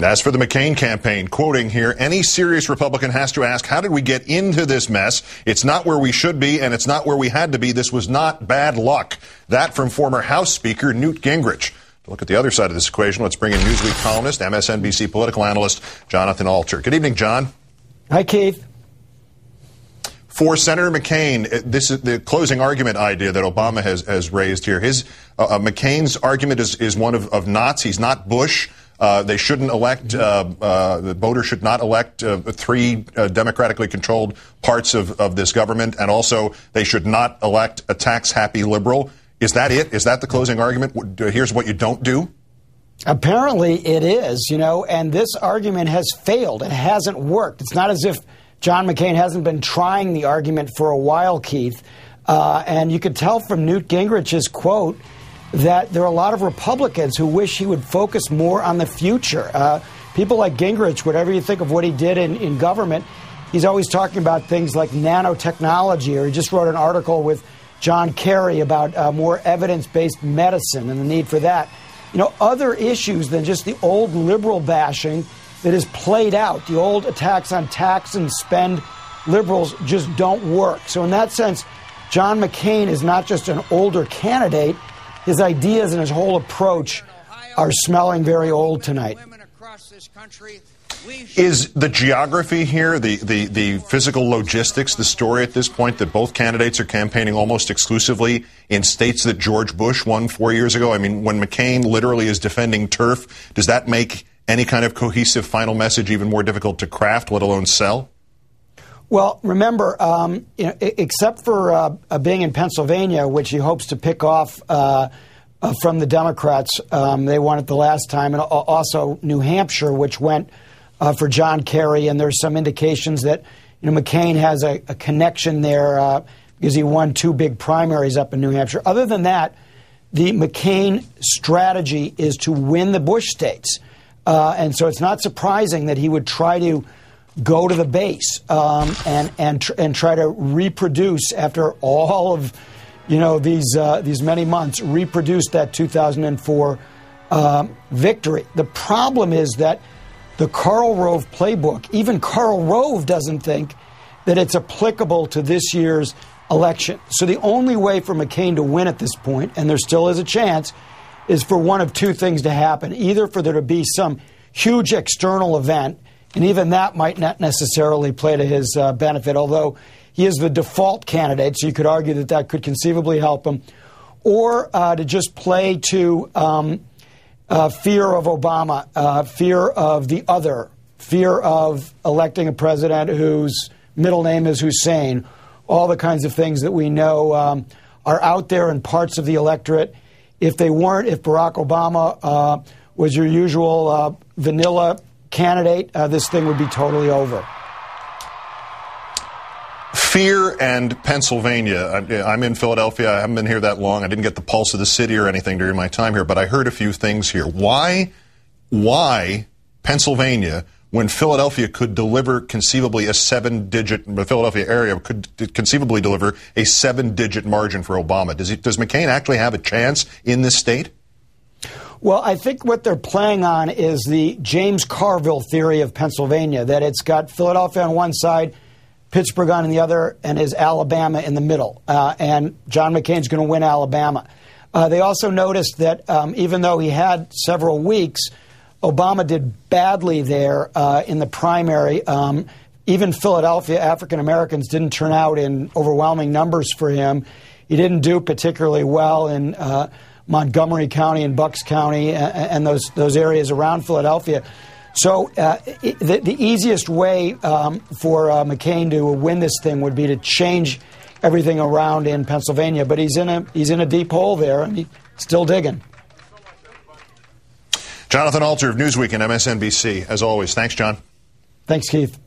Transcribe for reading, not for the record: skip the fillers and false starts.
As for the McCain campaign, quoting here, any serious Republican has to ask, how did we get into this mess? It's not where we should be, and it's not where we had to be. This was not bad luck. That from former House Speaker Newt Gingrich. To look at the other side of this equation, let's bring in Newsweek columnist, MSNBC political analyst, Jonathan Alter. Good evening, John. Hi, Keith. For Senator McCain, this is the closing argument idea that Obama has raised here. McCain's argument is one of knots. He's not Bush. They shouldn't elect, the voters should not elect three democratically controlled parts of this government, and also they should not elect a tax-happy liberal. Is that it? Is that the closing argument? Here's what you don't do? Apparently it is, and this argument has failed. It hasn't worked. It's not as if John McCain hasn't been trying the argument for a while, Keith. And you could tell from Newt Gingrich's quote that there are a lot of Republicans who wish he would focus more on the future. People like Gingrich, whatever you think of what he did in government, he's always talking about things like nanotechnology, or he just wrote an article with John Kerry about more evidence-based medicine and the need for that. Other issues than just the old liberal bashing that is played out. The old attacks on tax and spend liberals just don't work. So in that sense, John McCain is not just an older candidate. His ideas and his whole approach are smelling very old tonight. Is the geography here, the physical logistics, the story at this point that both candidates are campaigning almost exclusively in states that George Bush won 4 years ago? I mean, when McCain literally is defending turf, does that make any kind of cohesive final message even more difficult to craft, let alone sell? Well, remember, except for being in Pennsylvania, which he hopes to pick off from the Democrats, they won it the last time, and also New Hampshire, which went for John Kerry, and there's some indications that McCain has a connection there because he won two big primaries up in New Hampshire. Other than that, the McCain strategy is to win the Bush states, and so it's not surprising that he would try to go to the base and try to reproduce after all of these many months, reproduce that 2004 victory. The problem is that the Karl Rove playbook, even Karl Rove doesn't think that it's applicable to this year's election. So the only way for McCain to win at this point, and there still is a chance, is for one of two things to happen. Either for there to be some huge external event, and even that might not necessarily play to his benefit, although he is the default candidate, so you could argue that that could conceivably help him, or to just play to fear of Obama, fear of the other, fear of electing a president whose middle name is Hussein, all the kinds of things that we know are out there in parts of the electorate. If they weren't, if Barack Obama was your usual vanilla candidate, this thing would be totally over. Fear and Pennsylvania. I'm in Philadelphia. I haven't been here that long. I didn't get the pulse of the city or anything during my time here, but I heard a few things here. Why Pennsylvania, when Philadelphia could deliver conceivably the Philadelphia area could conceivably deliver a 7-digit margin for Obama? Does McCain actually have a chance in this state? Well, I think what they're playing on is the James Carville theory of Pennsylvania, that it's got Philadelphia on one side, Pittsburgh on the other, and is Alabama in the middle. And John McCain's going to win Alabama. They also noticed that even though he had several weeks, Obama did badly there in the primary. Even Philadelphia African Americans didn't turn out in overwhelming numbers for him. He didn't do particularly well in Montgomery County and Bucks County and those areas around Philadelphia. So the easiest way for McCain to win this thing would be to change everything around in Pennsylvania. But he's in a deep hole there, and he's still digging. Jonathan Alter of Newsweek and MSNBC, as always. Thanks, John. Thanks, Keith.